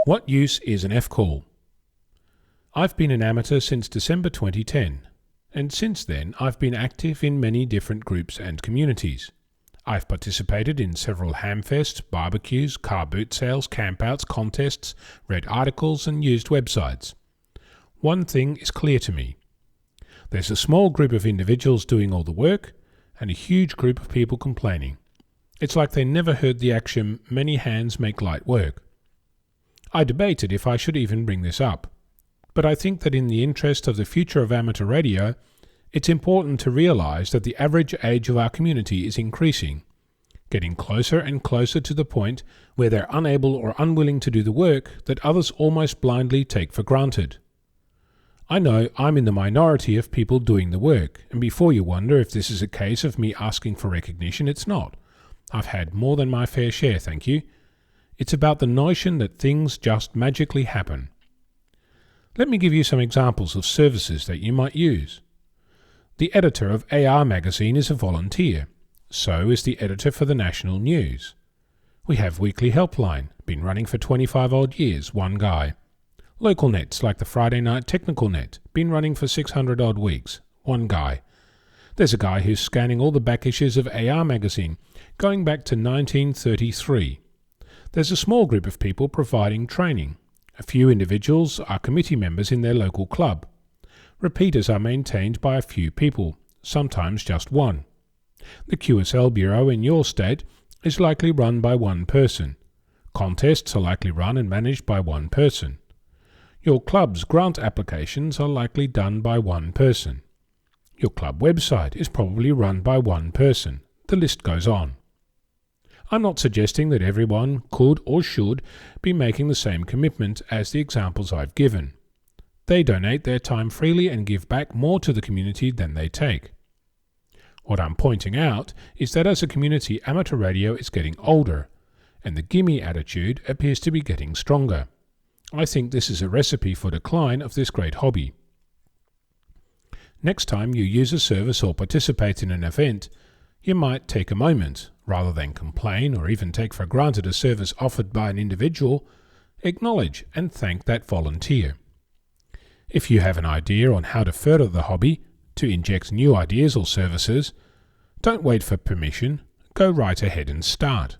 What use is an F-call? I've been an amateur since December 2010, and since then I've been active in many different groups and communities. I've participated in several hamfests, barbecues, car boot sales, campouts, contests, read articles and used websites. One thing is clear to me. There's a small group of individuals doing all the work and a huge group of people complaining. It's like they never heard the axiom, many hands make light work. I debated if I should even bring this up, but I think that in the interest of the future of amateur radio, it's important to realize that the average age of our community is increasing, getting closer and closer to the point where they're unable or unwilling to do the work that others almost blindly take for granted. I know I'm in the minority of people doing the work, and before you wonder if this is a case of me asking for recognition, it's not. I've had more than my fair share, thank you. It's about the notion that things just magically happen. Let me give you some examples of services that you might use. The editor of AR magazine is a volunteer. So is the editor for the national news. We have Weekly Helpline, been running for 25 odd years, one guy. Local nets like the Friday Night Technical Net, been running for 600 odd weeks, one guy. There's a guy who's scanning all the back issues of AR magazine, going back to 1933. There's a small group of people providing training. A few individuals are committee members in their local club. Repeaters are maintained by a few people, sometimes just one. The QSL Bureau in your state is likely run by one person. Contests are likely run and managed by one person. Your club's grant applications are likely done by one person. Your club website is probably run by one person. The list goes on. I'm not suggesting that everyone could or should be making the same commitment as the examples I've given. They donate their time freely and give back more to the community than they take. What I'm pointing out is that as a community, amateur radio is getting older, and the gimme attitude appears to be getting stronger. I think this is a recipe for decline of this great hobby. Next time you use a service or participate in an event, you might take a moment, rather than complain or even take for granted a service offered by an individual, acknowledge and thank that volunteer. If you have an idea on how to further the hobby, to inject new ideas or services, don't wait for permission, go right ahead and start.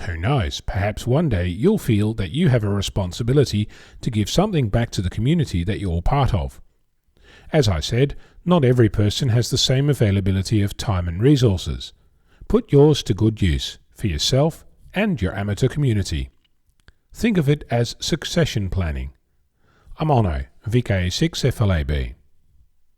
Who knows, perhaps one day you'll feel that you have a responsibility to give something back to the community that you're part of. As I said, not every person has the same availability of time and resources. Put yours to good use for yourself and your amateur community. Think of it as succession planning. I'm Ono, VK6FLAB.